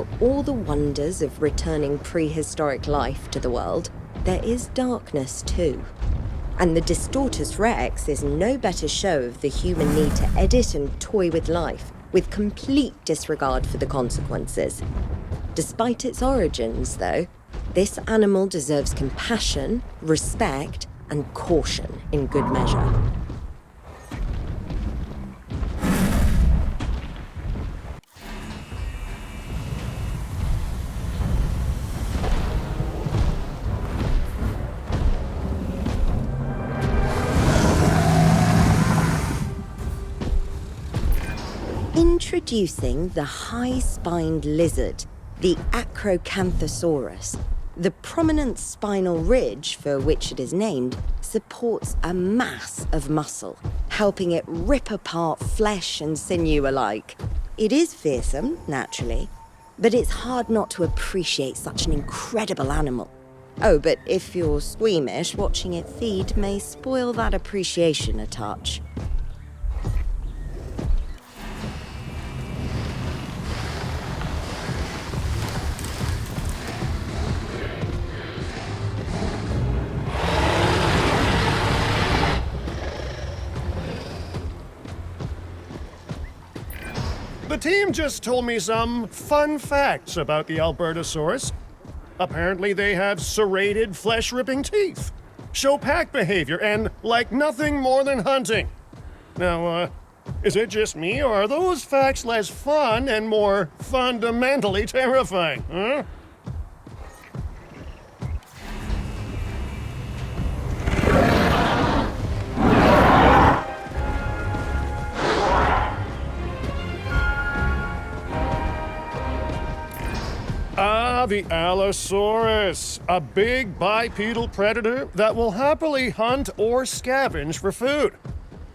For all the wonders of returning prehistoric life to the world, there is darkness too. And the Distortus Rex is no better show of the human need to edit and toy with life, with complete disregard for the consequences. Despite its origins, though, this animal deserves compassion, respect, and caution in good measure. Introducing the high-spined lizard, the Acrocanthosaurus. The prominent spinal ridge, for which it is named, supports a mass of muscle, helping it rip apart flesh and sinew alike. It is fearsome, naturally, but it's hard not to appreciate such an incredible animal. Oh, but if you're squeamish, watching it feed may spoil that appreciation a touch. The team just told me some fun facts about the Albertosaurus. Apparently they have serrated, flesh-ripping teeth, show pack behavior, and like nothing more than hunting. Now, is it just me, or are those facts less fun and more fundamentally terrifying, huh? The Allosaurus, a big bipedal predator that will happily hunt or scavenge for food.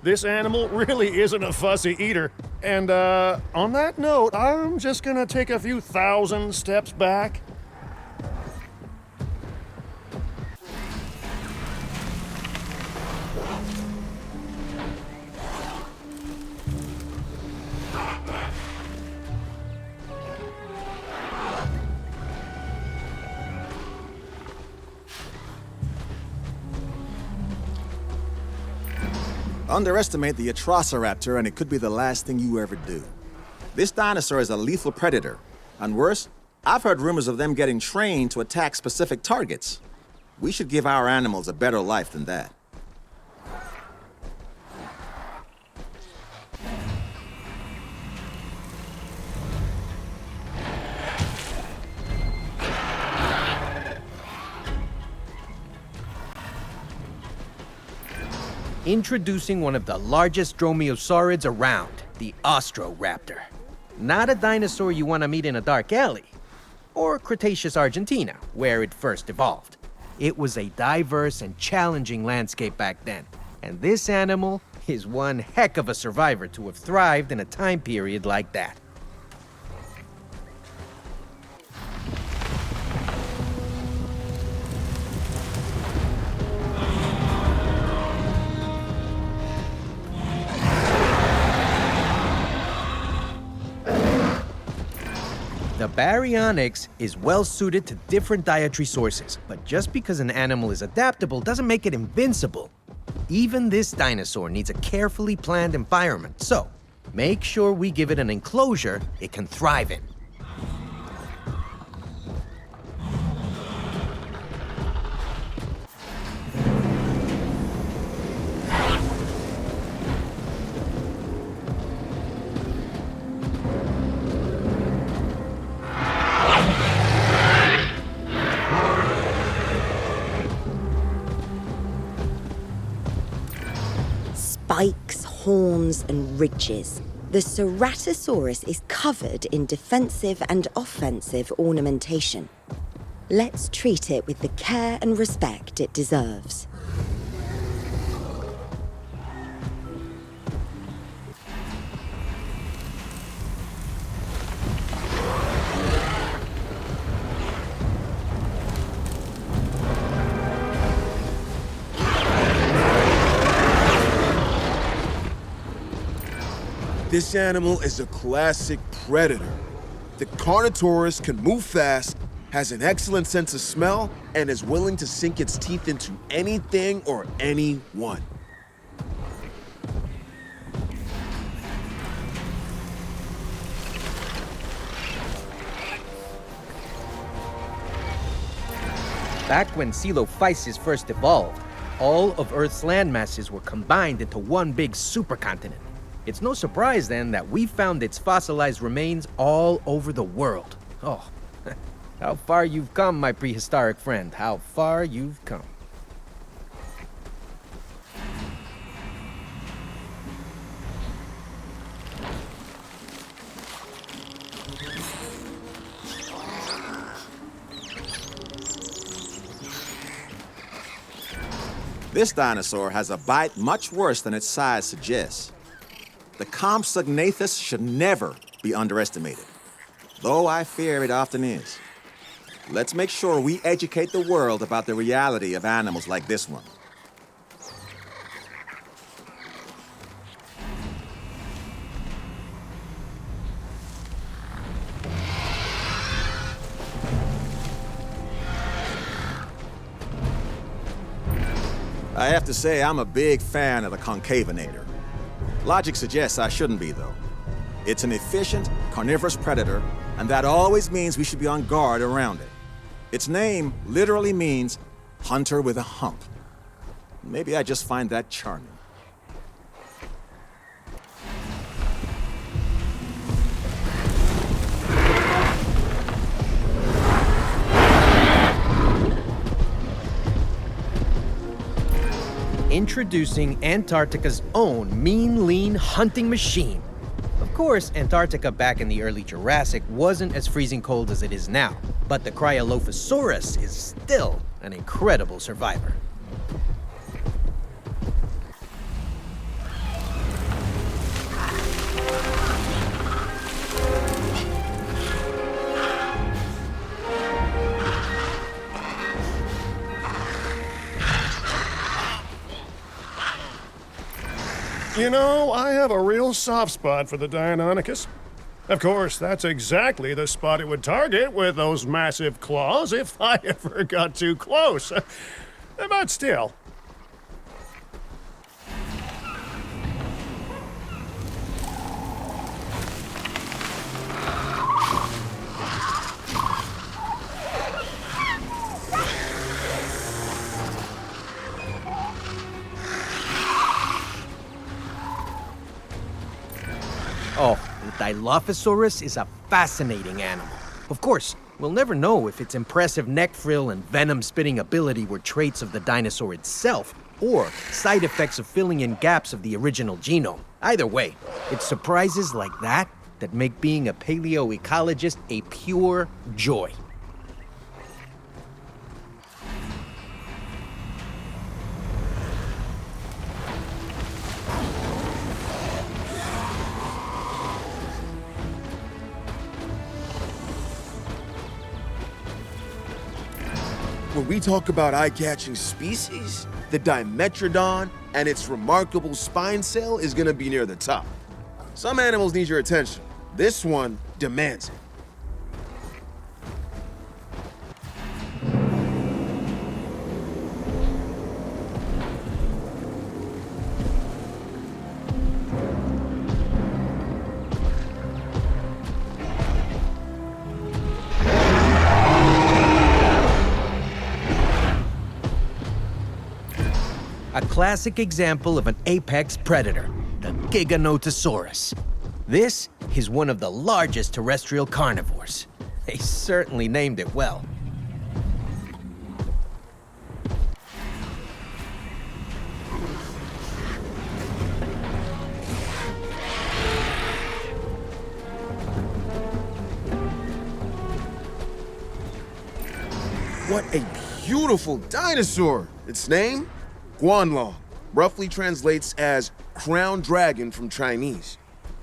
This animal really isn't a fussy eater. And on that note, I'm just gonna take a few thousand steps back. Underestimate the Atrociraptor and it could be the last thing you ever do. This dinosaur is a lethal predator. And worse, I've heard rumors of them getting trained to attack specific targets. We should give our animals a better life than that. Introducing one of the largest dromaeosaurids around, the Austroraptor. Not a dinosaur you want to meet in a dark alley, or Cretaceous Argentina, where it first evolved. It was a diverse and challenging landscape back then, and this animal is one heck of a survivor to have thrived in a time period like that. The baryonyx is well suited to different dietary sources, but just because an animal is adaptable doesn't make it invincible. Even this dinosaur needs a carefully planned environment, so make sure we give it an enclosure it can thrive in. Spikes, horns, and ridges. The Ceratosaurus is covered in defensive and offensive ornamentation. Let's treat it with the care and respect it deserves. This animal is a classic predator. The Carnotaurus can move fast, has an excellent sense of smell, and is willing to sink its teeth into anything or anyone. Back when Coelophysis first evolved, all of Earth's land masses were combined into one big supercontinent. It's no surprise then that we found its fossilized remains all over the world. Oh, how far you've come, my prehistoric friend. How far you've come. This dinosaur has a bite much worse than its size suggests. The Compsognathus should never be underestimated, though I fear it often is. Let's make sure we educate the world about the reality of animals like this one. I have to say, I'm a big fan of the concavinator. Logic suggests I shouldn't be, though. It's an efficient, carnivorous predator, and that always means we should be on guard around it. Its name literally means hunter with a hump. Maybe I just find that charming. Introducing Antarctica's own mean, lean hunting machine. Of course, Antarctica back in the early Jurassic wasn't as freezing cold as it is now, but the Cryolophosaurus is still an incredible survivor. You know, I have a real soft spot for the Deinonychus. Of course, that's exactly the spot it would target with those massive claws if I ever got too close. But still. Oh, the Dilophosaurus is a fascinating animal. Of course, we'll never know if its impressive neck frill and venom-spitting ability were traits of the dinosaur itself, or side effects of filling in gaps of the original genome. Either way, it's surprises like that that make being a paleoecologist a pure joy. When we talk about eye-catching species, the Dimetrodon and its remarkable spine cell is gonna be near the top. Some animals need your attention. This one demands it. A classic example of an apex predator, the Giganotosaurus. This is one of the largest terrestrial carnivores. They certainly named it well. What a beautiful dinosaur! Its name? Guanlong. Roughly translates as crown dragon from Chinese.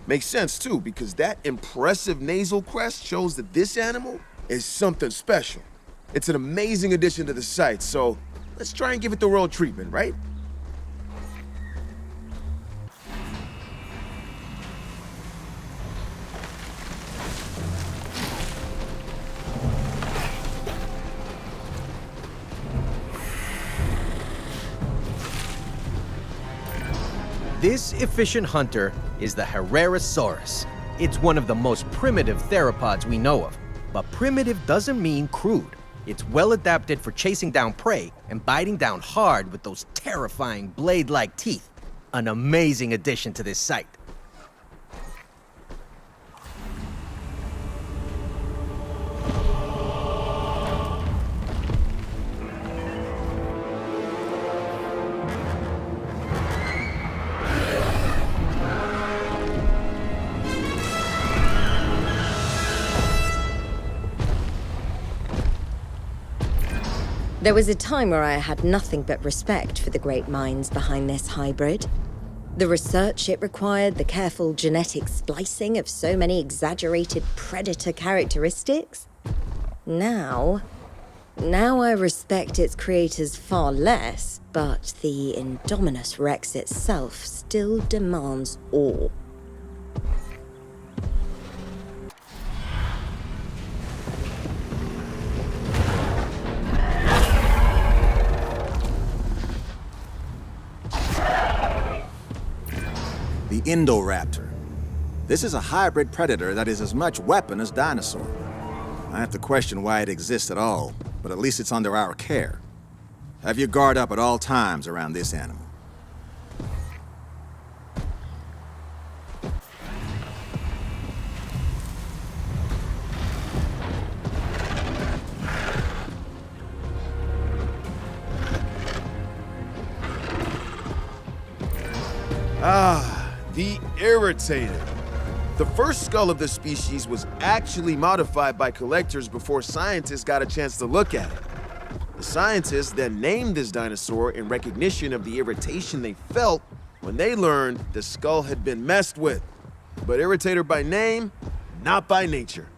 Makes sense too, because that impressive nasal crest shows that this animal is something special. It's an amazing addition to the site, so let's try and give it the royal treatment, right? This efficient hunter is the Herrerasaurus. It's one of the most primitive theropods we know of. But primitive doesn't mean crude. It's well adapted for chasing down prey and biting down hard with those terrifying blade-like teeth. An amazing addition to this site. There was a time where I had nothing but respect for the great minds behind this hybrid. The research it required, the careful genetic splicing of so many exaggerated predator characteristics. Now I respect its creators far less, but the Indominus Rex itself still demands awe. The Indoraptor. This is a hybrid predator that is as much weapon as dinosaur. I have to question why it exists at all, but at least it's under our care. Have your guard up at all times around this animal. The Irritator. The first skull of the species was actually modified by collectors before scientists got a chance to look at it. The scientists then named this dinosaur in recognition of the irritation they felt when they learned the skull had been messed with. But Irritator by name, not by nature.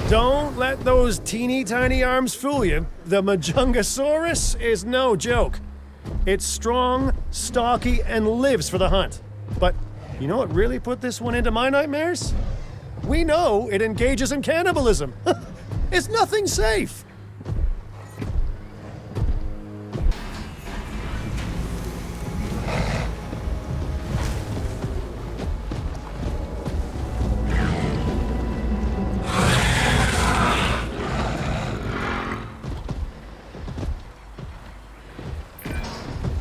Don't let those teeny tiny arms fool you. The Majungasaurus is no joke. It's strong, stocky, and lives for the hunt. But you know what really put this one into my nightmares? We know it engages in cannibalism. It's nothing safe.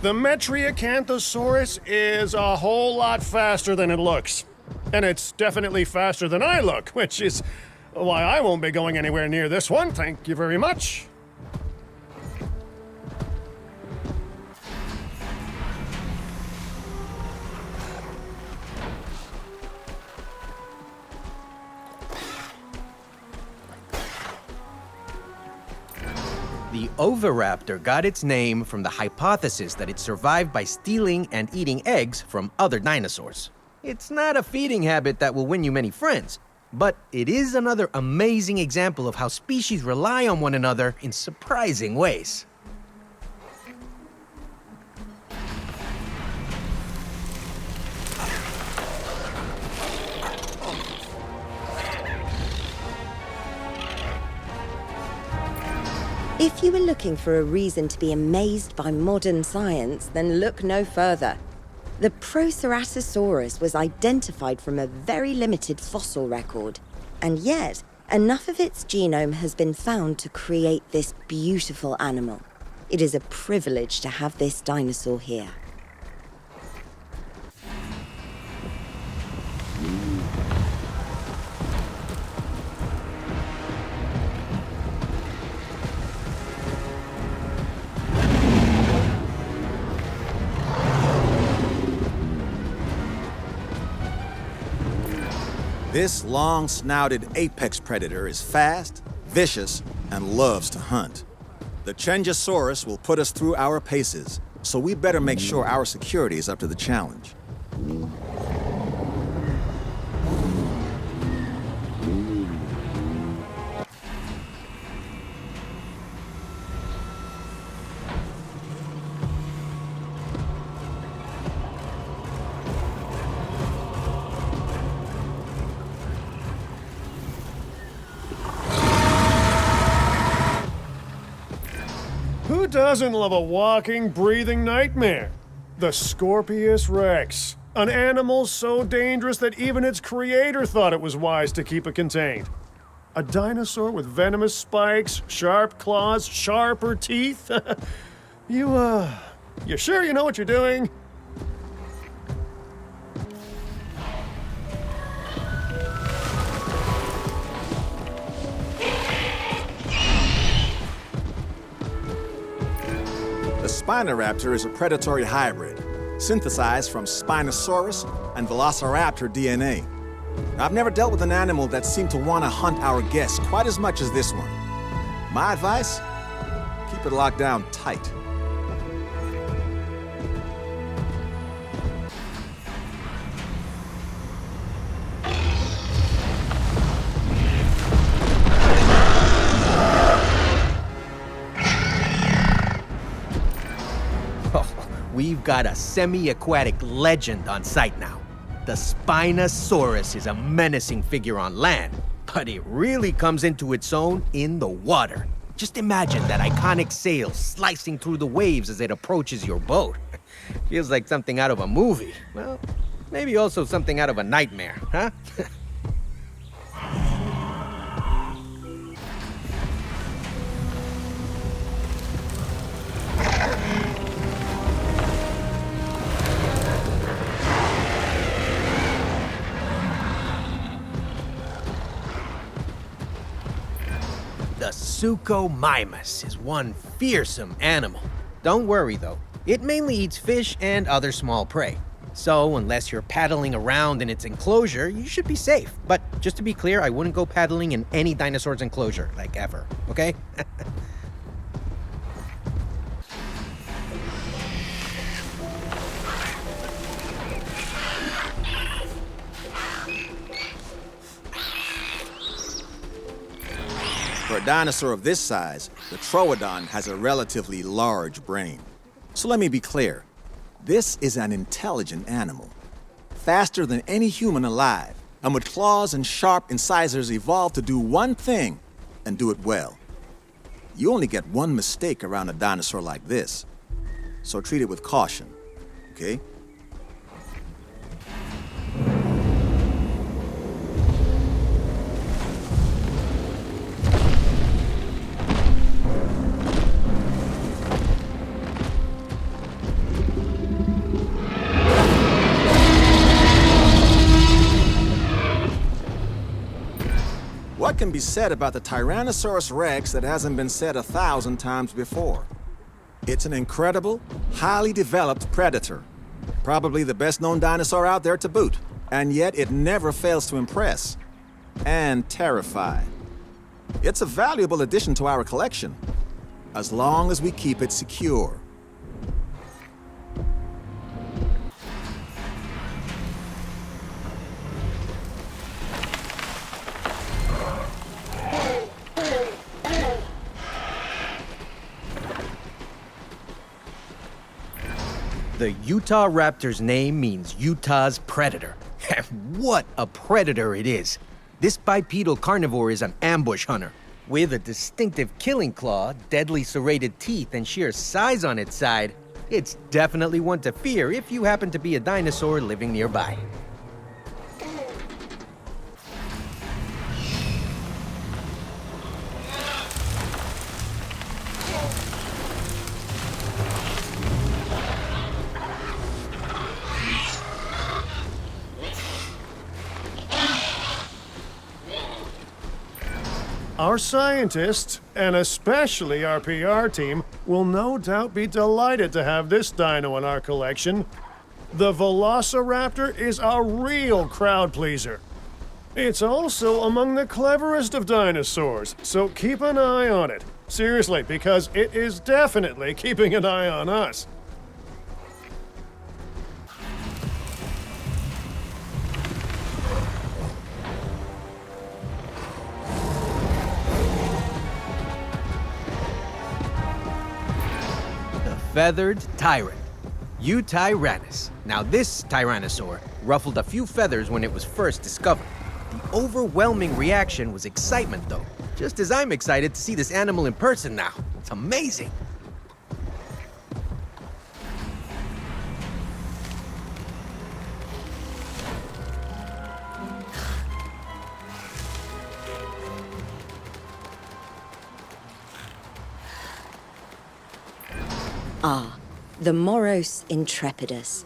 The Metriacanthosaurus is a whole lot faster than it looks. And it's definitely faster than I look, which is why I won't be going anywhere near this one. Thank you very much. The oviraptor got its name from the hypothesis that it survived by stealing and eating eggs from other dinosaurs. It's not a feeding habit that will win you many friends, but it is another amazing example of how species rely on one another in surprising ways. If you were looking for a reason to be amazed by modern science, then look no further. The Proceratosaurus was identified from a very limited fossil record, and yet enough of its genome has been found to create this beautiful animal. It is a privilege to have this dinosaur here. This long-snouted apex predator is fast, vicious, and loves to hunt. The Chengosaurus will put us through our paces, so we better make sure our security is up to the challenge. Who doesn't love a walking, breathing nightmare? The Scorpius Rex. An animal so dangerous that even its creator thought it was wise to keep it contained. A dinosaur with venomous spikes, sharp claws, sharper teeth? You sure you know what you're doing? The Spinoraptor is a predatory hybrid, synthesized from Spinosaurus and Velociraptor DNA. I've never dealt with an animal that seemed to want to hunt our guests quite as much as this one. My advice? Keep it locked down tight. We've got a semi-aquatic legend on site now. The Spinosaurus is a menacing figure on land, but it really comes into its own in the water. Just imagine that iconic sail slicing through the waves as it approaches your boat. Feels like something out of a movie. Well, maybe also something out of a nightmare, huh? The Suchomimus is one fearsome animal. Don't worry though, it mainly eats fish and other small prey. So unless you're paddling around in its enclosure, you should be safe. But just to be clear, I wouldn't go paddling in any dinosaur's enclosure, like ever, okay? For a dinosaur of this size, the Troodon has a relatively large brain. So let me be clear. This is an intelligent animal. Faster than any human alive, and with claws and sharp incisors evolved to do one thing, and do it well. You only get one mistake around a dinosaur like this, so treat it with caution, okay? What can be said about the Tyrannosaurus Rex that hasn't been said 1,000 times before? It's an incredible, highly developed predator. Probably the best-known dinosaur out there to boot. And yet it never fails to impress. And terrify. It's a valuable addition to our collection, as long as we keep it secure. The Utah Raptor's name means Utah's predator. And what a predator it is! This bipedal carnivore is an ambush hunter. With a distinctive killing claw, deadly serrated teeth, and sheer size on its side, it's definitely one to fear if you happen to be a dinosaur living nearby. Our scientists, and especially our PR team, will no doubt be delighted to have this dino in our collection. The Velociraptor is a real crowd pleaser. It's also among the cleverest of dinosaurs, so keep an eye on it. Seriously, because it is definitely keeping an eye on us. Feathered Tyrant, Eutyrannus. Now this tyrannosaur ruffled a few feathers when it was first discovered. The overwhelming reaction was excitement though, just as I'm excited to see this animal in person now. It's amazing. the Moros intrepidus.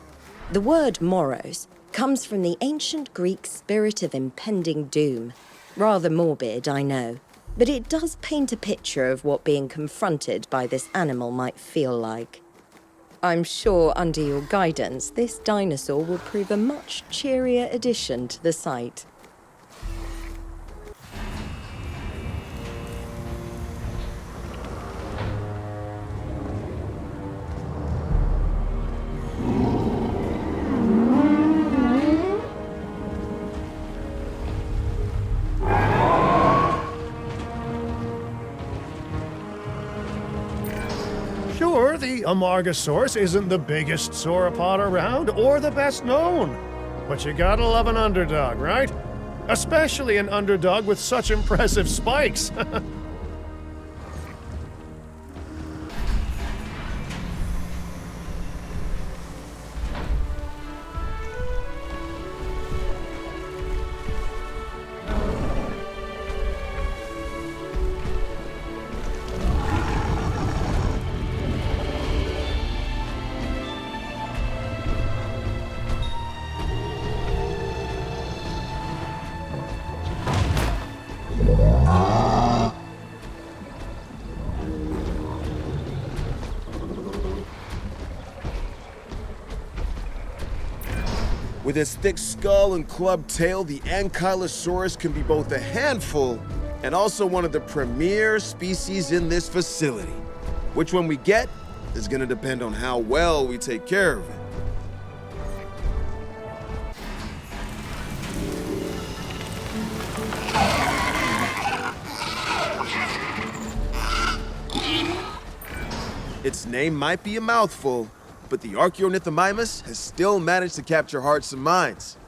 The word moros comes from the ancient Greek spirit of impending doom. Rather morbid, I know, but it does paint a picture of what being confronted by this animal might feel like. I'm sure under your guidance, this dinosaur will prove a much cheerier addition to the site. Sure, the Amargasaurus isn't the biggest sauropod around or the best known. But you gotta love an underdog, right? Especially an underdog with such impressive spikes. With its thick skull and clubbed tail, the Ankylosaurus can be both a handful and also one of the premier species in this facility. Which one we get is gonna depend on how well we take care of it. Its name might be a mouthful, but the Archaeornithomimus has still managed to capture hearts and minds.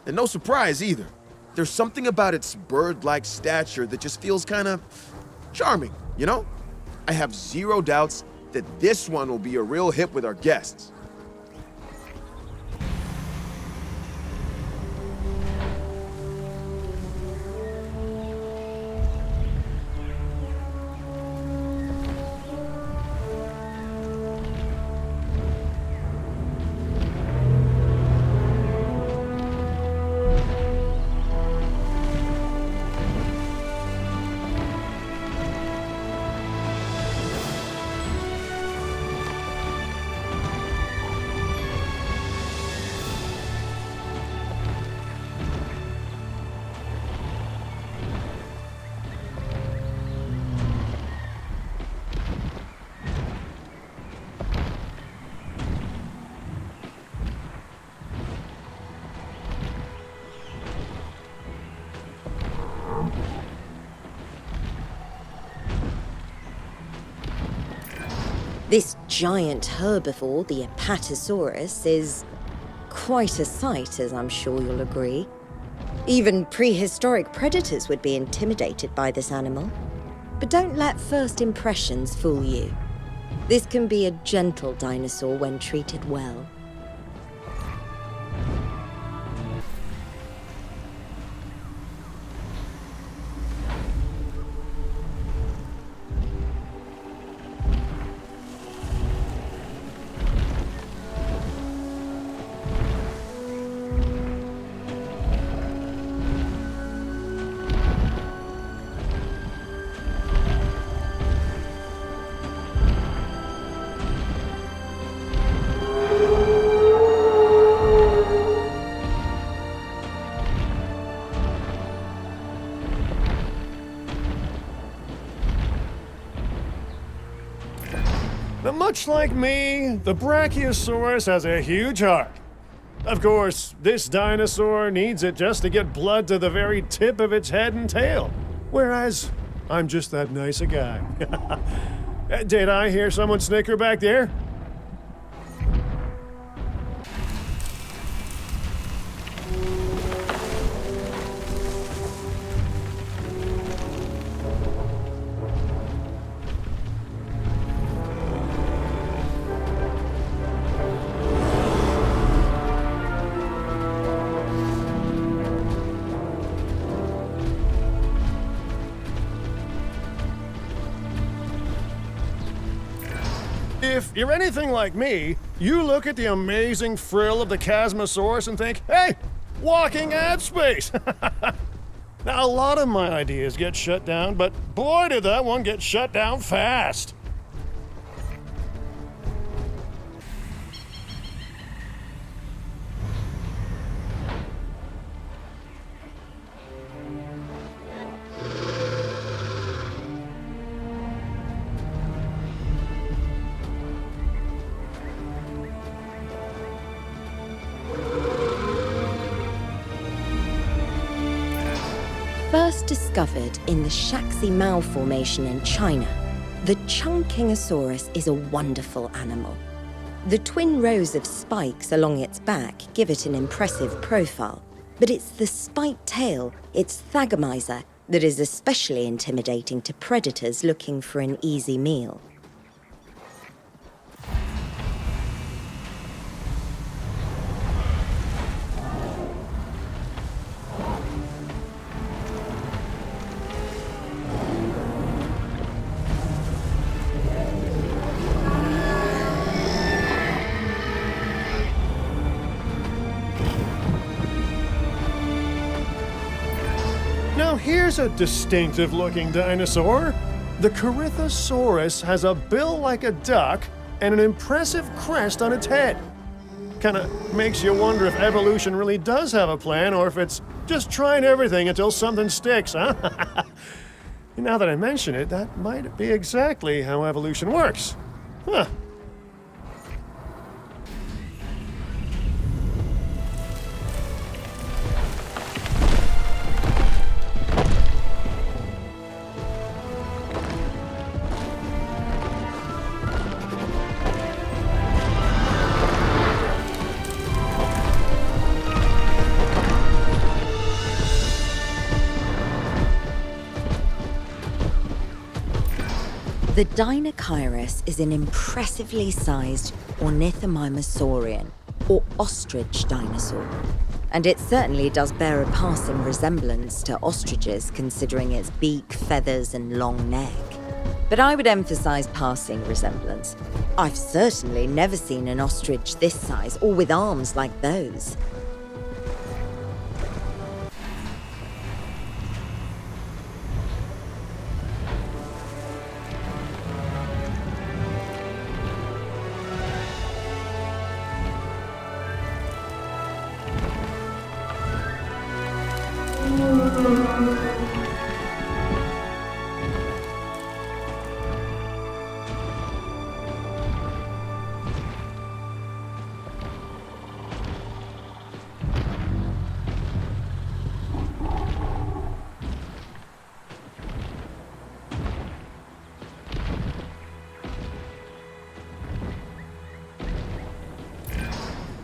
And no surprise either. There's something about its bird-like stature that just feels kind of charming, you know? I have zero doubts that this one will be a real hit with our guests. This giant herbivore, the Apatosaurus, is quite a sight, as I'm sure you'll agree. Even prehistoric predators would be intimidated by this animal. But don't let first impressions fool you. This can be a gentle dinosaur when treated well. But much like me, the Brachiosaurus has a huge heart. Of course, this dinosaur needs it just to get blood to the very tip of its head and tail. Whereas, I'm just that nice a guy. Did I hear someone snicker back there? If you're anything like me, you look at the amazing frill of the Chasmosaurus and think, hey, walking ad space! Now, a lot of my ideas get shut down, but boy, did that one get shut down fast! First discovered in the Shaxi Mao Formation in China, the Chungkingosaurus is a wonderful animal. The twin rows of spikes along its back give it an impressive profile, but it's the spiked tail, its thagomizer, that is especially intimidating to predators looking for an easy meal. Now here's a distinctive-looking dinosaur. The Corythosaurus has a bill like a duck and an impressive crest on its head. Kinda makes you wonder if evolution really does have a plan or if it's just trying everything until something sticks, huh? Now that I mention it, that might be exactly how evolution works. Huh. The Dinosaurs is an impressively sized ornithomimosaurian, or ostrich dinosaur. And it certainly does bear a passing resemblance to ostriches considering its beak, feathers, and long neck. But I would emphasize passing resemblance. I've certainly never seen an ostrich this size or with arms like those.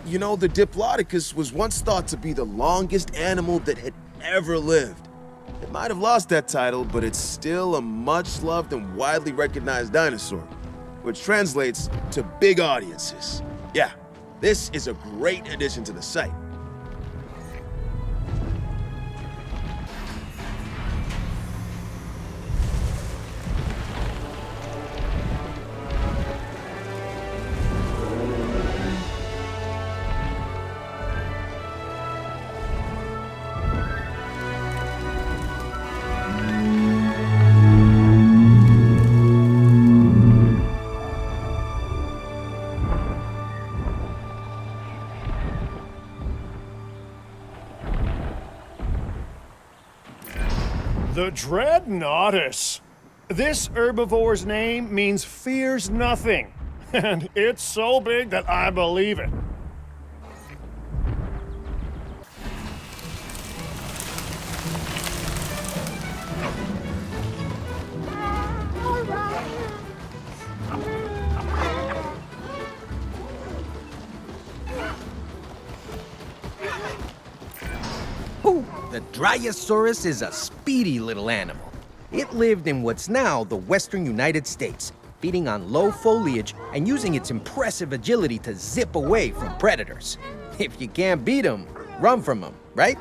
You know, the Diplodocus was once thought to be the longest animal that had ever lived. It might have lost that title, but it's still a much-loved and widely recognized dinosaur, which translates to big audiences. Yeah, this is a great addition to the site. The Dreadnoughtus. This herbivore's name means fears nothing, and it's so big that I believe it. The Dryosaurus is a speedy little animal. It lived in what's now the western United States, feeding on low foliage and using its impressive agility to zip away from predators. If you can't beat them, run from them, right?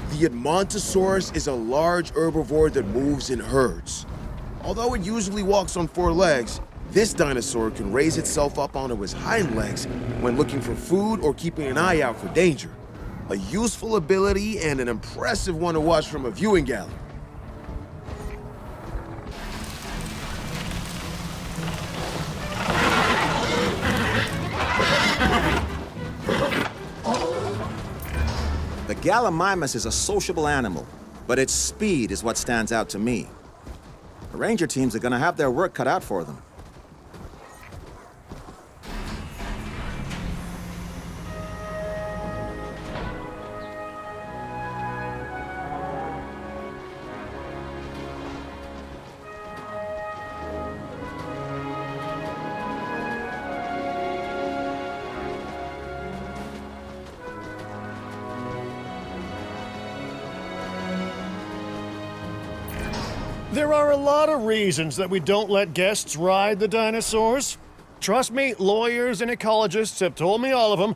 The Edmontosaurus is a large herbivore that moves in herds. Although it usually walks on four legs, this dinosaur can raise itself up onto its hind legs when looking for food or keeping an eye out for danger. A useful ability and an impressive one to watch from a viewing gallery. The Gallimimus is a sociable animal, but its speed is what stands out to me. The ranger teams are gonna have their work cut out for them. There are a lot of reasons that we don't let guests ride the dinosaurs. Trust me, lawyers and ecologists have told me all of them.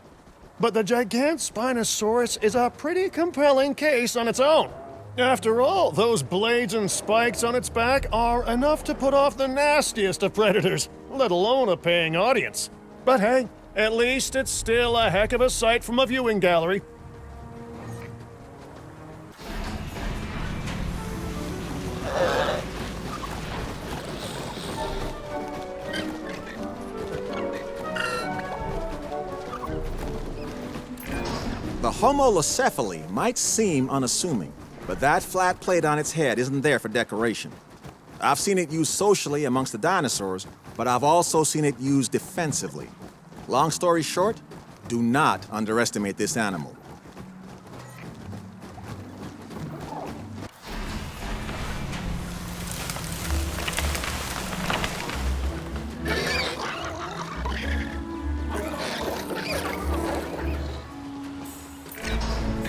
But the Gigantspinosaurus is a pretty compelling case on its own. After all, those blades and spikes on its back are enough to put off the nastiest of predators, let alone a paying audience. But hey, at least it's still a heck of a sight from a viewing gallery. The Homolocephali might seem unassuming, but that flat plate on its head isn't there for decoration. I've seen it used socially amongst the dinosaurs, but I've also seen it used defensively. Long story short, do not underestimate this animal.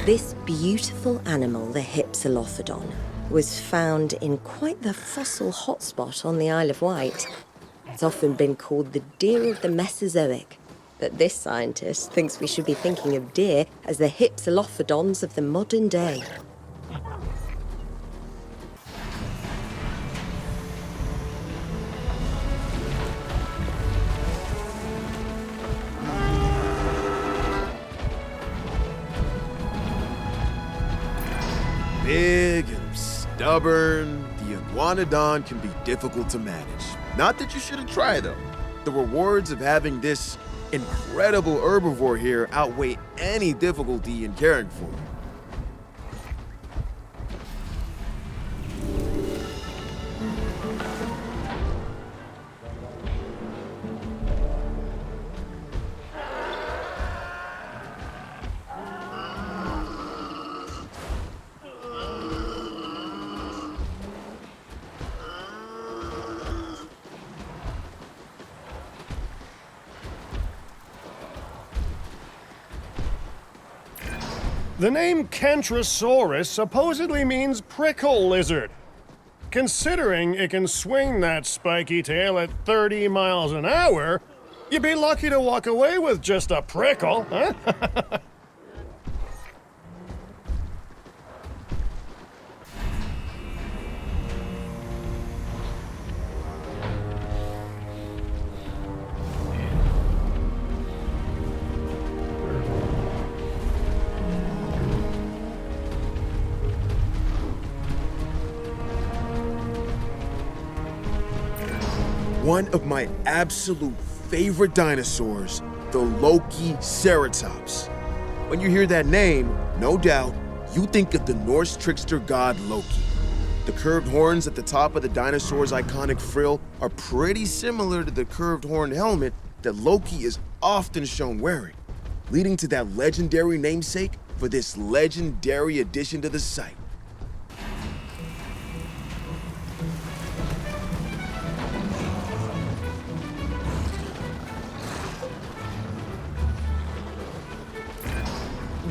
This beautiful animal, the Hypsilophodon, was found in quite the fossil hotspot on the Isle of Wight. It's often been called the deer of the Mesozoic, but this scientist thinks we should be thinking of deer as the Hypsilophodons of the modern day. Big and stubborn, the iguanodon can be difficult to manage. Not that you shouldn't try, though. The rewards of having this incredible herbivore here outweigh any difficulty in caring for it. The name Kentrosaurus supposedly means prickle lizard. Considering it can swing that spiky tail at 30 miles an hour, you'd be lucky to walk away with just a prickle, huh? One of my absolute favorite dinosaurs, the Loki-Ceratops. When you hear that name, no doubt, you think of the Norse trickster god Loki. The curved horns at the top of the dinosaur's iconic frill are pretty similar to the curved horned helmet that Loki is often shown wearing, leading to that legendary namesake for this legendary addition to the site.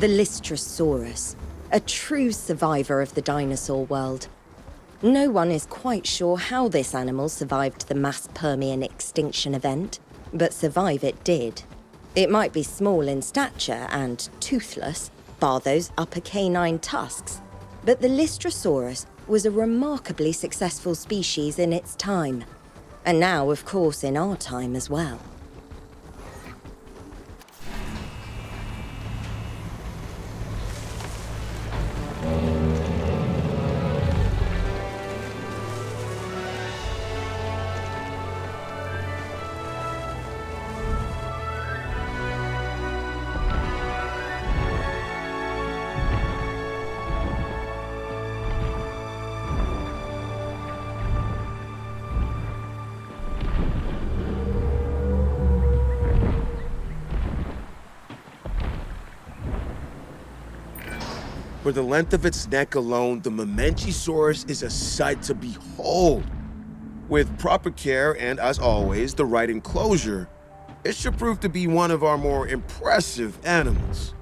The Lystrosaurus, a true survivor of the dinosaur world. No one is quite sure how this animal survived the mass Permian extinction event, but survive it did. It might be small in stature and toothless, bar those upper canine tusks, But the Lystrosaurus was a remarkably successful species in its time. And now, of course, in our time as well. For the length of its neck alone, the Mamenchisaurus is a sight to behold. With proper care and, as always, the right enclosure, it should prove to be one of our more impressive animals.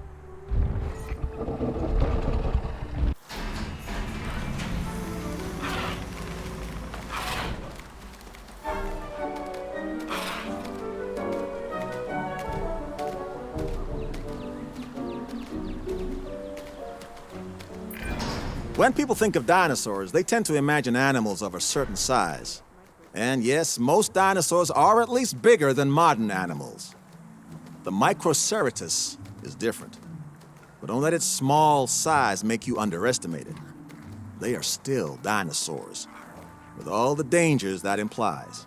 When people think of dinosaurs, they tend to imagine animals of a certain size. And yes, most dinosaurs are at least bigger than modern animals. The Microceratus is different. But don't let its small size make you underestimate it. They are still dinosaurs, with all the dangers that implies.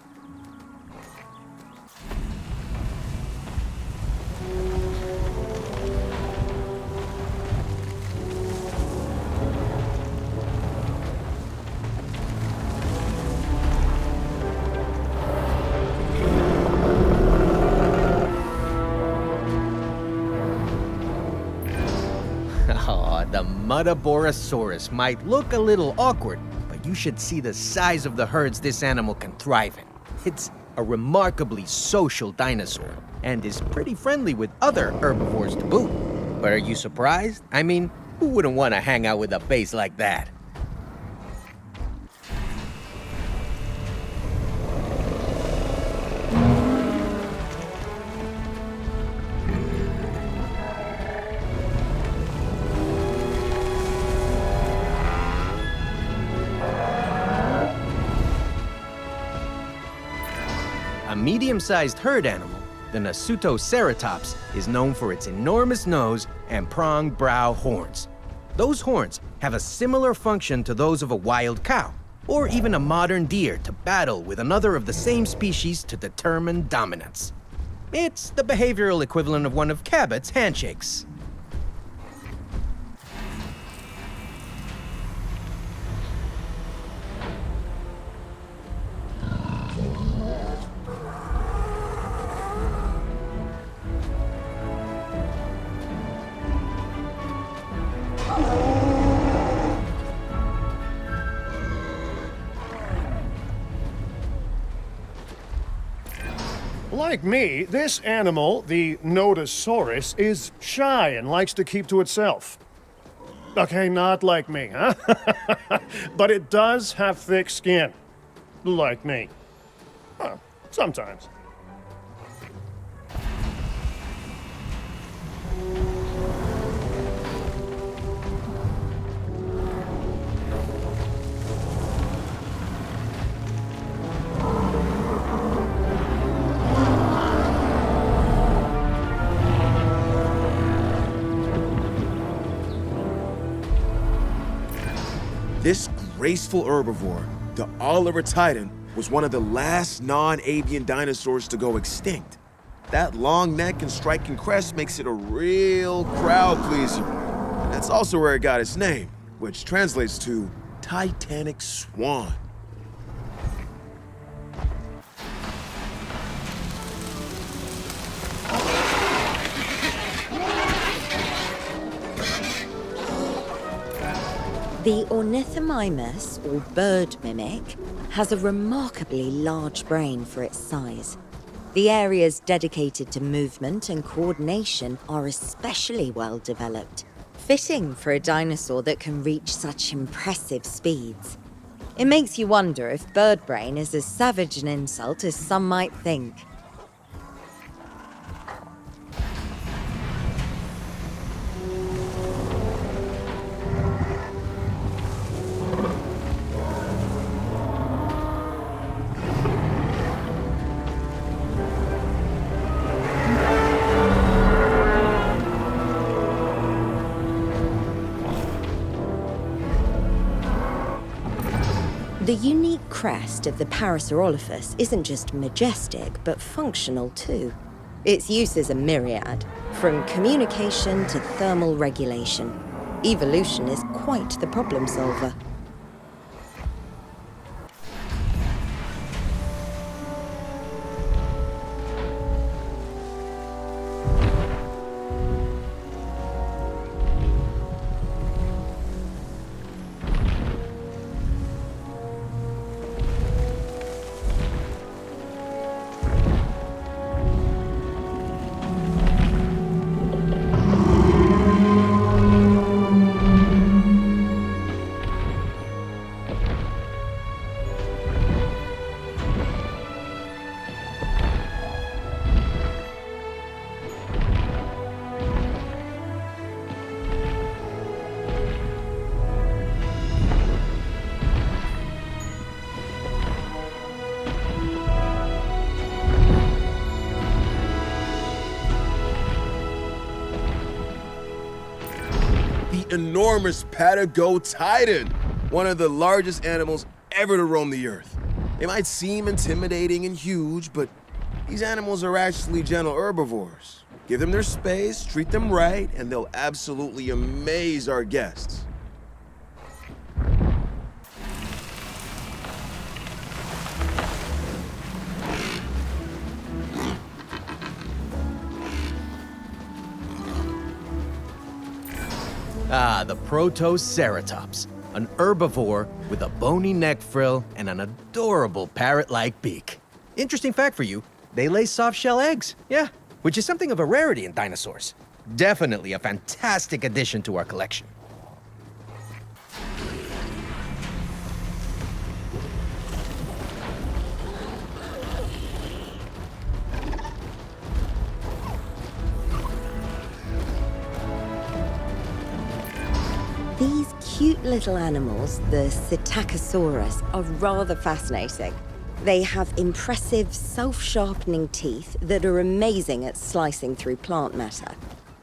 The Mutaborosaurus might look a little awkward, but you should see the size of the herds this animal can thrive in. It's a remarkably social dinosaur, and is pretty friendly with other herbivores to boot. But are you surprised? I mean, who wouldn't want to hang out with a base like that? A medium-sized herd animal, the Nasutoceratops is known for its enormous nose and pronged brow horns. Those horns have a similar function to those of a wild cow, or even a modern deer to battle with another of the same species to determine dominance. It's the behavioral equivalent of one of Cabot's handshakes. Like me, this animal, the Nodosaurus, is shy and likes to keep to itself. Okay, not like me, huh? But it does have thick skin. Like me. Huh, sometimes. This graceful herbivore, the Oliver Titan, was one of the last non-avian dinosaurs to go extinct. That long neck and striking crest makes it a real crowd pleaser. That's also where it got its name, which translates to Titanic Swan. The Ornithomimus, or bird mimic, has a remarkably large brain for its size. The areas dedicated to movement and coordination are especially well developed, fitting for a dinosaur that can reach such impressive speeds. It makes you wonder if bird brain is as savage an insult as some might think. The unique crest of the Parasaurolophus isn't just majestic, but functional too. Its uses are myriad, from communication to thermal regulation. Evolution is quite the problem solver. Enormous Patagotitan, one of the largest animals ever to roam the earth. They might seem intimidating and huge, but these animals are actually gentle herbivores. Give them their space, treat them right, and they'll absolutely amaze our guests. Ah, the Protoceratops, an herbivore with a bony neck frill and an adorable parrot-like beak. Interesting fact for you, they lay soft-shell eggs, yeah, which is something of a rarity in dinosaurs. Definitely a fantastic addition to our collection. These cute little animals, the Psittacosaurus, are rather fascinating. They have impressive, self-sharpening teeth that are amazing at slicing through plant matter.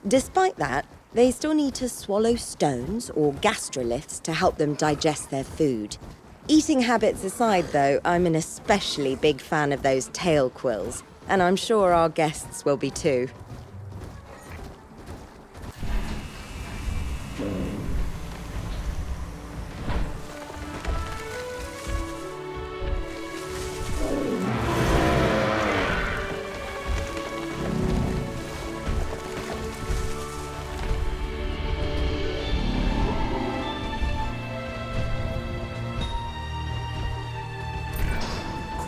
Despite that, they still need to swallow stones or gastroliths to help them digest their food. Eating habits aside, though, I'm an especially big fan of those tail quills, and I'm sure our guests will be too.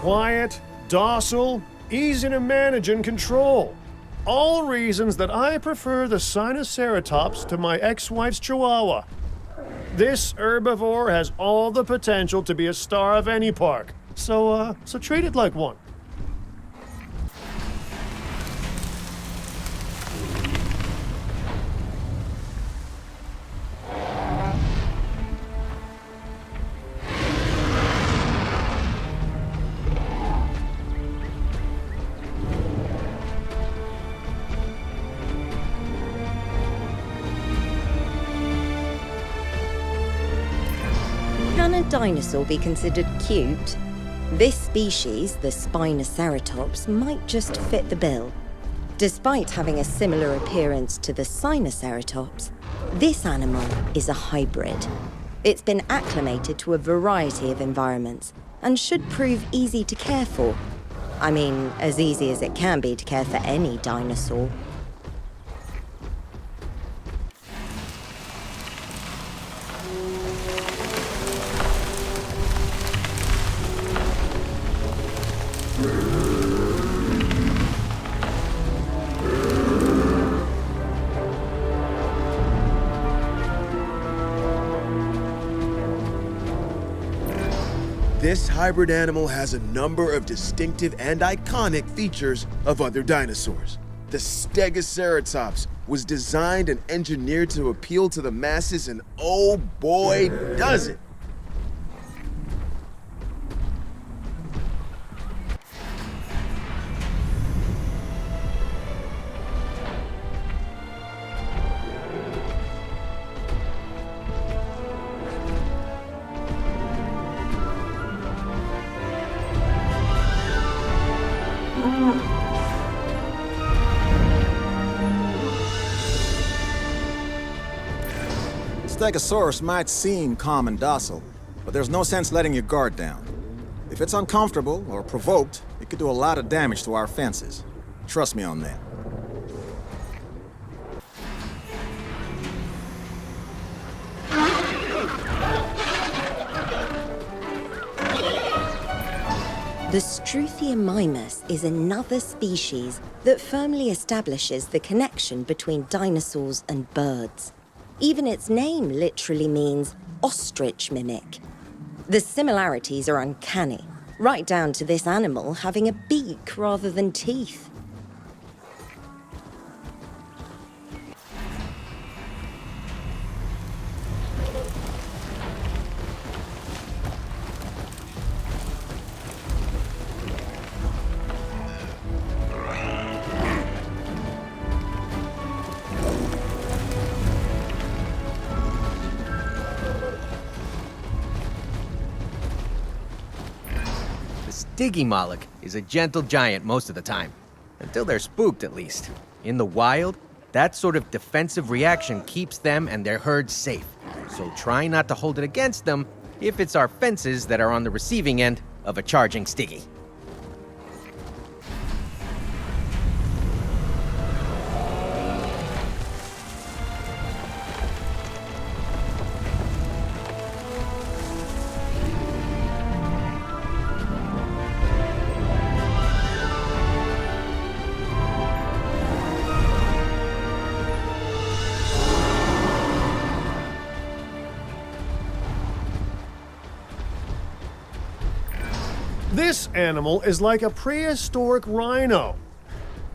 Quiet, docile, easy to manage and control. All reasons that I prefer the Sinoceratops to my ex-wife's Chihuahua. This herbivore has all the potential to be a star of any park, so treat it like one. Can a dinosaur be considered cute? This species, the Spinoceratops, might just fit the bill. Despite having a similar appearance to the Sinoceratops, this animal is a hybrid. It's been acclimated to a variety of environments and should prove easy to care for. I mean, as easy as it can be to care for any dinosaur. This hybrid animal has a number of distinctive and iconic features of other dinosaurs. The Stegoceratops was designed and engineered to appeal to the masses, and oh boy, does it! Stegosaurus might seem calm and docile, but there's no sense letting your guard down. If it's uncomfortable or provoked, it could do a lot of damage to our fences. Trust me on that. The Struthiomimus is another species that firmly establishes the connection between dinosaurs and birds. Even its name literally means ostrich mimic. The similarities are uncanny, right down to this animal having a beak rather than teeth. Digimoloch is a gentle giant most of the time, until they're spooked at least. In the wild, that sort of defensive reaction keeps them and their herd safe, so try not to hold it against them if it's our fences that are on the receiving end of a charging Stiggy. This animal is like a prehistoric rhino.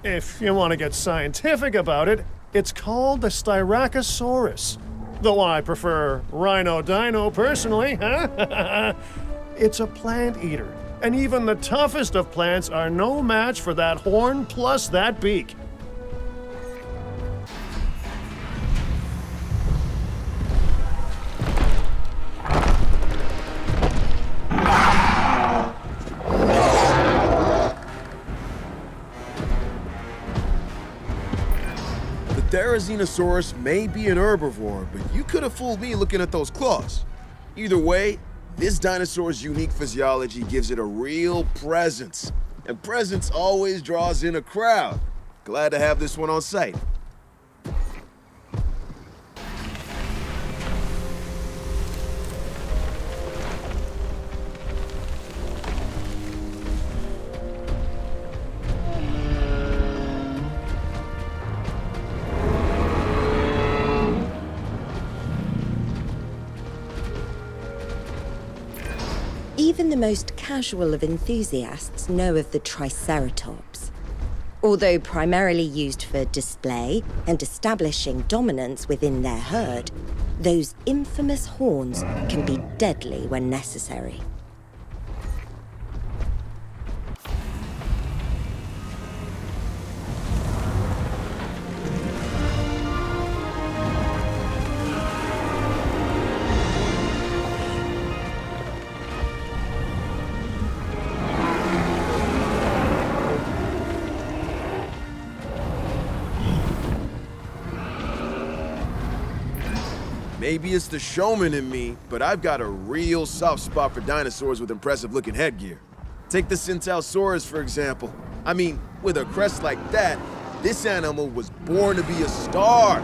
If you want to get scientific about it, it's called the Styracosaurus. Though I prefer Rhino Dino personally, huh? It's a plant eater, and even the toughest of plants are no match for that horn plus that beak. Therizinosaurus may be an herbivore, but you could have fooled me looking at those claws. Either way, this dinosaur's unique physiology gives it a real presence. And presence always draws in a crowd. Glad to have this one on site. Even the most casual of enthusiasts know of the Triceratops. Although primarily used for display and establishing dominance within their herd, those infamous horns can be deadly when necessary. Maybe it's the showman in me, but I've got a real soft spot for dinosaurs with impressive-looking headgear. Take the Centaurosaurus, for example. I mean, with a crest like that, this animal was born to be a star.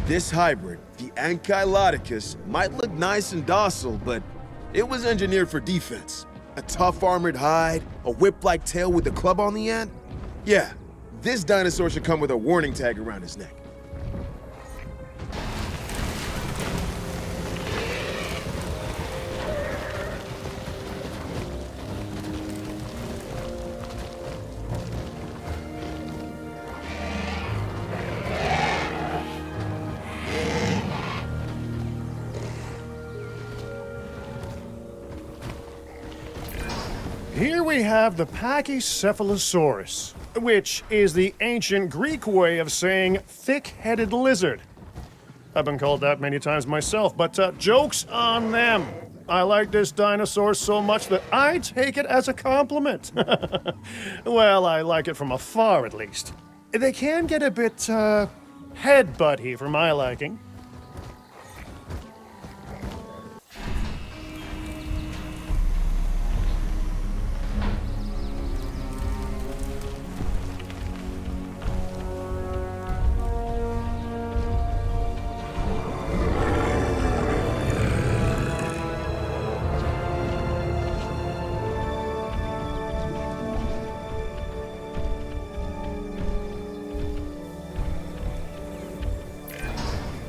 This hybrid, the Ankylodocus, might look nice and docile, but it was engineered for defense. A tough armored hide, a whip-like tail with a club on the end? Yeah, this dinosaur should come with a warning tag around his neck. Here we have the Pachycephalosaurus, which is the ancient Greek way of saying thick-headed lizard. I've been called that many times myself, but joke's on them. I like this dinosaur so much that I take it as a compliment. Well, I like it from afar, at least. They can get a bit, headbutty for my liking.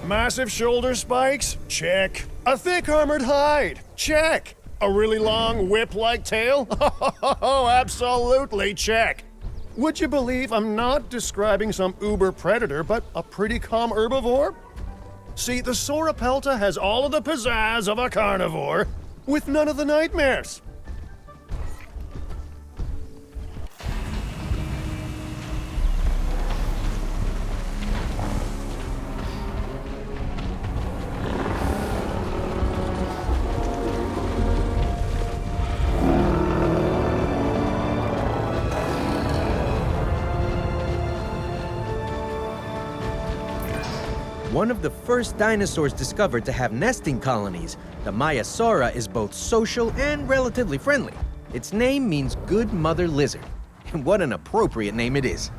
Massive shoulder spikes? Check. A thick armored hide? Check. A really long whip-like tail? Oh, absolutely check. Would you believe I'm not describing some uber predator, but a pretty calm herbivore? See, the Sauropelta has all of the pizzazz of a carnivore, with none of the nightmares. One of the first dinosaurs discovered to have nesting colonies, the Maiasaura is both social and relatively friendly. Its name means good mother lizard. And what an appropriate name it is.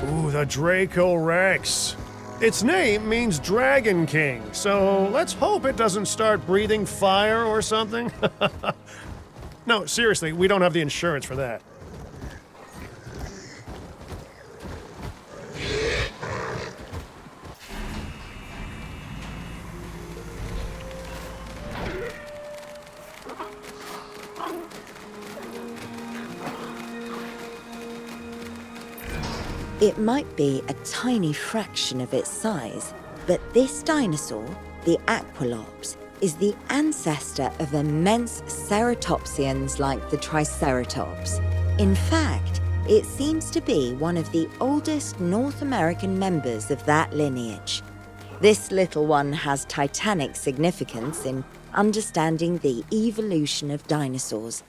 Ooh, the Draco Rex. Its name means Dragon King, so let's hope it doesn't start breathing fire or something. No, seriously, we don't have the insurance for that. It might be a tiny fraction of its size, but this dinosaur, the Aqualops, is the ancestor of immense ceratopsians like the Triceratops. In fact, it seems to be one of the oldest North American members of that lineage. This little one has titanic significance in understanding the evolution of dinosaurs,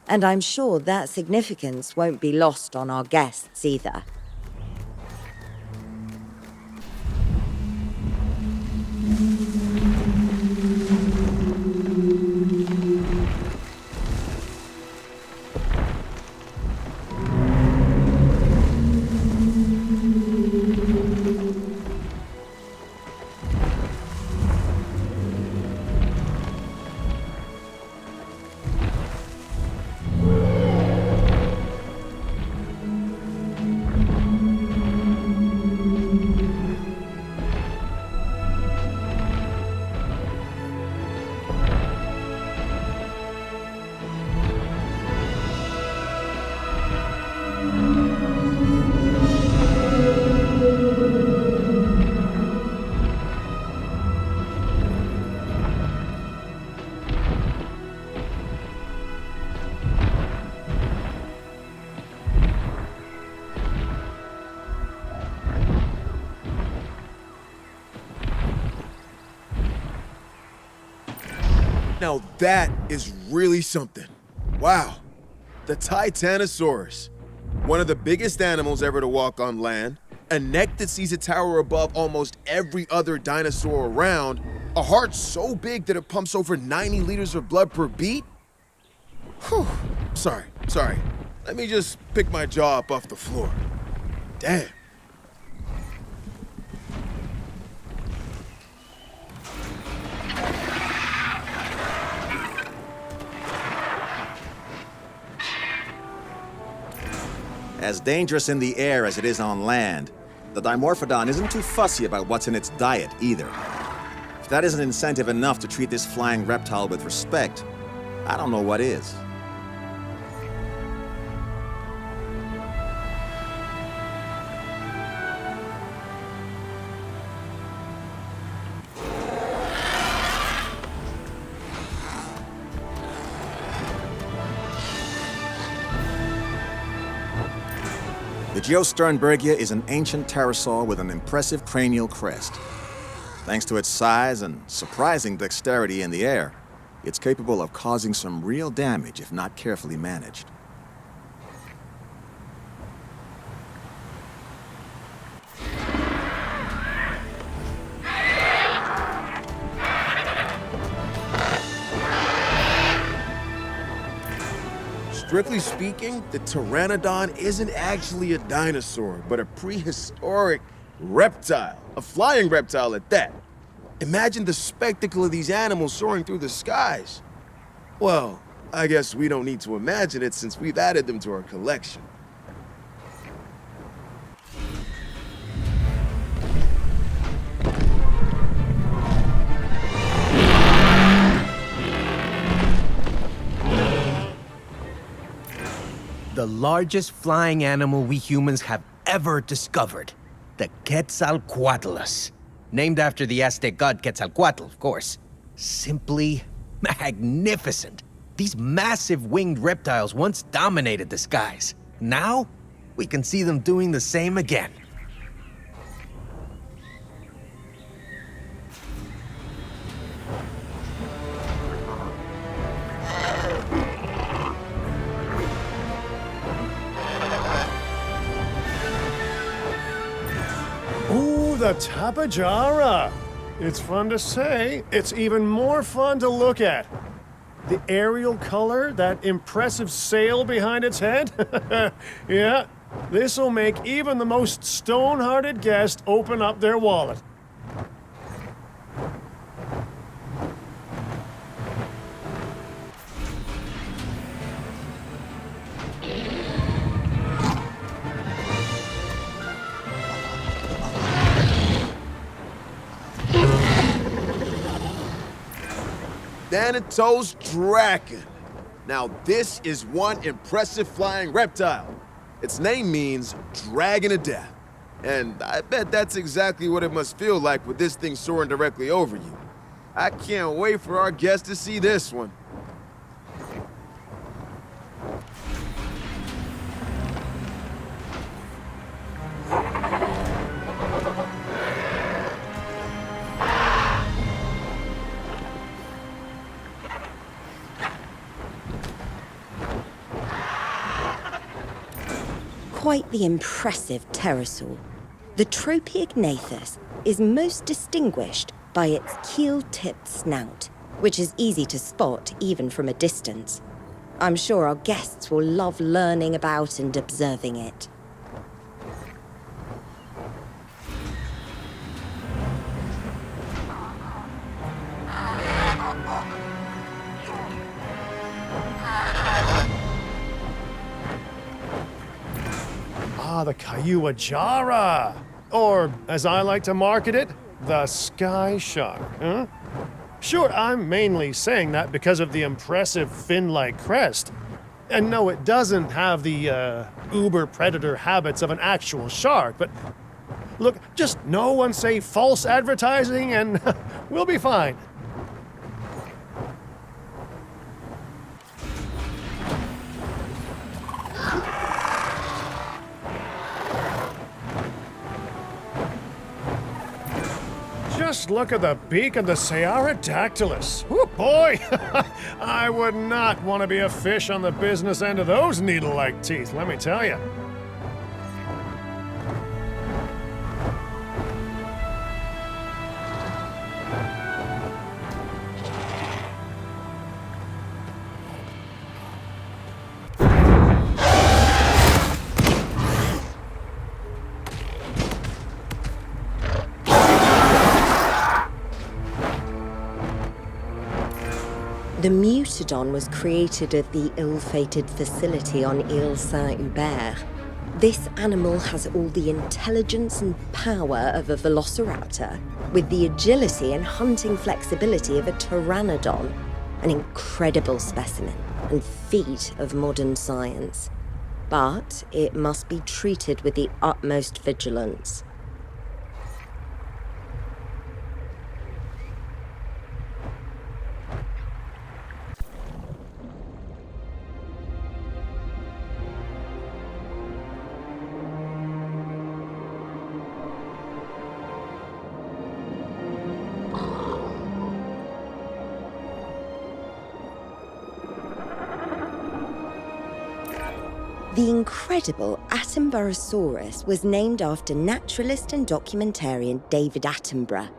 and I'm sure that significance won't be lost on our guests either. Now that is really something. Wow. The Titanosaurus. One of the biggest animals ever to walk on land. A neck that sees it tower above almost every other dinosaur around. A heart so big that it pumps over 90 liters of blood per beat. Whew. Sorry. Let me just pick my jaw up off the floor. Damn. As dangerous in the air as it is on land, the Dimorphodon isn't too fussy about what's in its diet either. If that isn't incentive enough to treat this flying reptile with respect, I don't know what is. The Geosternbergia is an ancient pterosaur with an impressive cranial crest. Thanks to its size and surprising dexterity in the air, it's capable of causing some real damage if not carefully managed. Strictly speaking, the Pteranodon isn't actually a dinosaur, but a prehistoric reptile. A flying reptile at that. Imagine the spectacle of these animals soaring through the skies. Well, I guess we don't need to imagine it since we've added them to our collection. The largest flying animal we humans have ever discovered. The Quetzalcoatlus. Named after the Aztec god Quetzalcoatl, of course. Simply magnificent. These massive winged reptiles once dominated the skies. Now, we can see them doing the same again. Ooh, the Tapejara. It's fun to say. It's even more fun to look at. The aerial color, that impressive sail behind its head. Yeah, this'll make even the most stone-hearted guest open up their wallet. Thanatos Draken. Now this is one impressive flying reptile. Its name means dragon of death. And I bet that's exactly what it must feel like with this thing soaring directly over you. I can't wait for our guests to see this one. Quite the impressive pterosaur. The Tropeognathus is most distinguished by its keel-tipped snout, which is easy to spot even from a distance. I'm sure our guests will love learning about and observing it. Ah, the Kayuajara. Or, as I like to market it, the Sky Shark, huh? Sure, I'm mainly saying that because of the impressive fin-like crest. And no, it doesn't have the, uber-predator habits of an actual shark, but look, just no one say false advertising and we'll be fine. Just look at the beak of the Sciarodactylus. Oh boy, I would not want to be a fish on the business end of those needle-like teeth, let me tell you. The Mutodon was created at the ill-fated facility on Ile Saint-Hubert. This animal has all the intelligence and power of a velociraptor, with the agility and hunting flexibility of a pteranodon, an incredible specimen and feat of modern science. But it must be treated with the utmost vigilance. The incredible Attenboroughsaurus was named after naturalist and documentarian David Attenborough.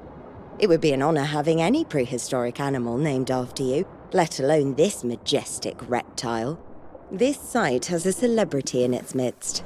It would be an honor having any prehistoric animal named after you, let alone this majestic reptile. This site has a celebrity in its midst.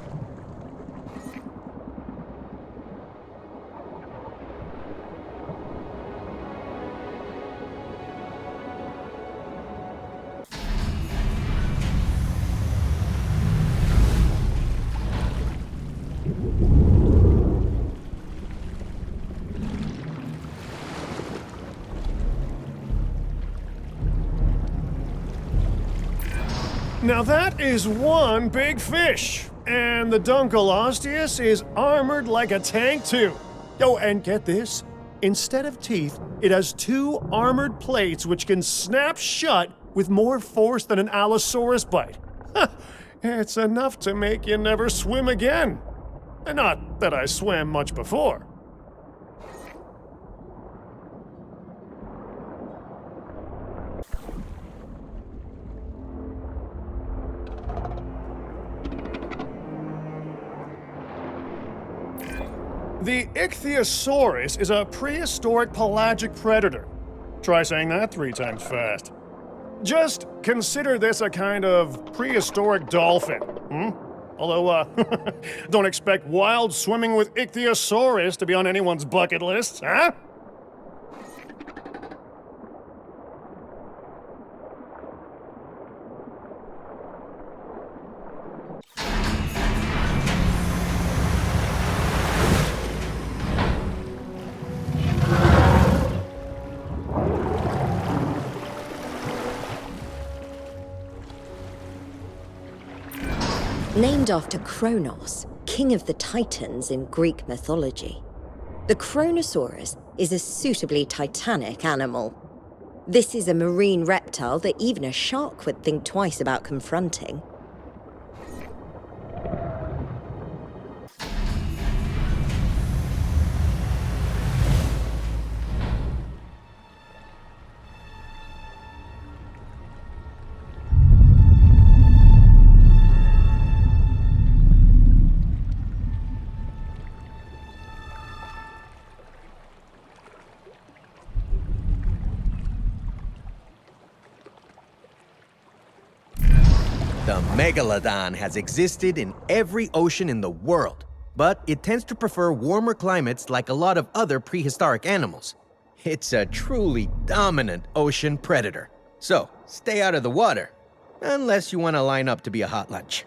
Now that is one big fish, and the Dunkleosteus is armored like a tank too. Oh, and get this, instead of teeth, it has 2 armored plates which can snap shut with more force than an Allosaurus bite. It's enough to make you never swim again. Not that I swam much before. The Ichthyosaurus is a prehistoric pelagic predator. Try saying that 3 times fast. Just consider this a kind of prehistoric dolphin, Although, don't expect wild swimming with Ichthyosaurus to be on anyone's bucket list, huh? Named after Kronos, king of the Titans in Greek mythology. The Kronosaurus is a suitably titanic animal. This is a marine reptile that even a shark would think twice about confronting. The megalodon has existed in every ocean in the world, but it tends to prefer warmer climates like a lot of other prehistoric animals. It's a truly dominant ocean predator, so stay out of the water, unless you want to line up to be a hot lunch.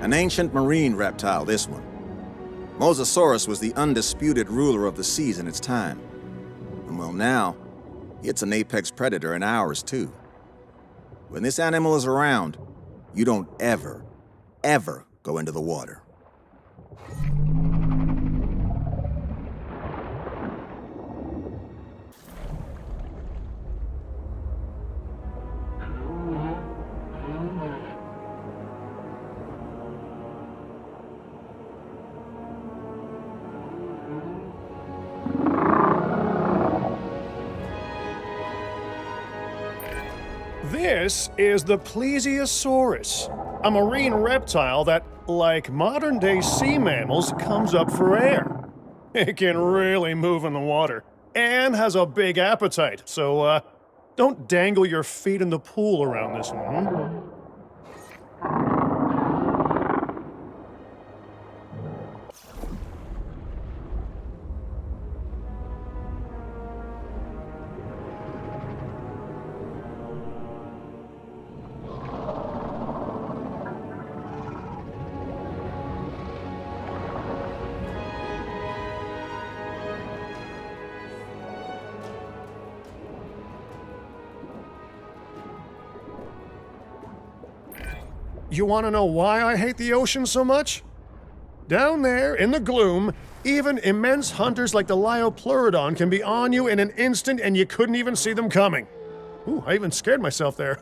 An ancient marine reptile, this one. Mosasaurus was the undisputed ruler of the seas in its time. And well, now, it's an apex predator in ours, too. When this animal is around, you don't ever go into the water. This is the Plesiosaurus, a marine reptile that, like modern-day sea mammals, comes up for air. It can really move in the water and has a big appetite, so don't dangle your feet in the pool around this one. You want to know why I hate the ocean so much? Down there, in the gloom, even immense hunters like the Liopleurodon can be on you in an instant and you couldn't even see them coming. Ooh, I even scared myself there.